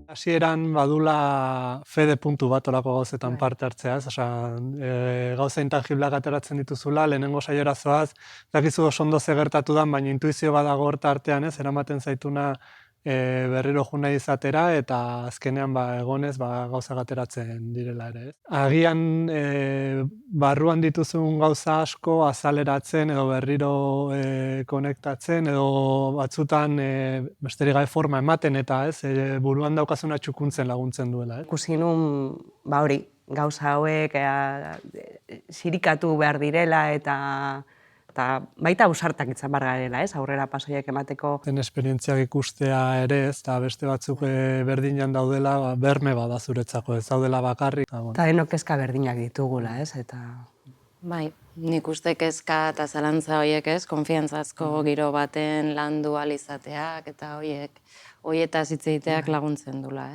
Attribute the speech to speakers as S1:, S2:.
S1: Hasieran badula fede puntu bat olako gauzetan
S2: Bai.
S1: parte hartzeaz, gauza intangibleak ateratzen dituzula, lehenengo saiora zoaz, dakizu oso ondo ze gertatu dan, baina intuizio badago horta artean, eramaten zaituna berriro joan nahi izatera, eta azkenean egonez gauza ateratzen direla ere. Agian barruan dituzun gauza asko azaleratzen edo berriro konektatzen edo batzutan besterik gabe forma ematen eta buruan daukazuna txukuntzen laguntzen duela.
S2: Ikusi nun, hori, gauza hauek sirikatu behar direla eta baita ausartak izan behar garela, aurrera pasoiak emateko.
S1: Zen esperientziak ikustea ere ez, eta beste batzuk berdinan daudela, berme bada zuretzako, ez daudela bakarrik.
S2: Eta denok kezka berdinak ditugula, eta...
S3: Bai, nik uste kezka eta zalantza horiek konfiantzazko giro baten landu alizateak eta horietaz hitz egiteak laguntzen dula,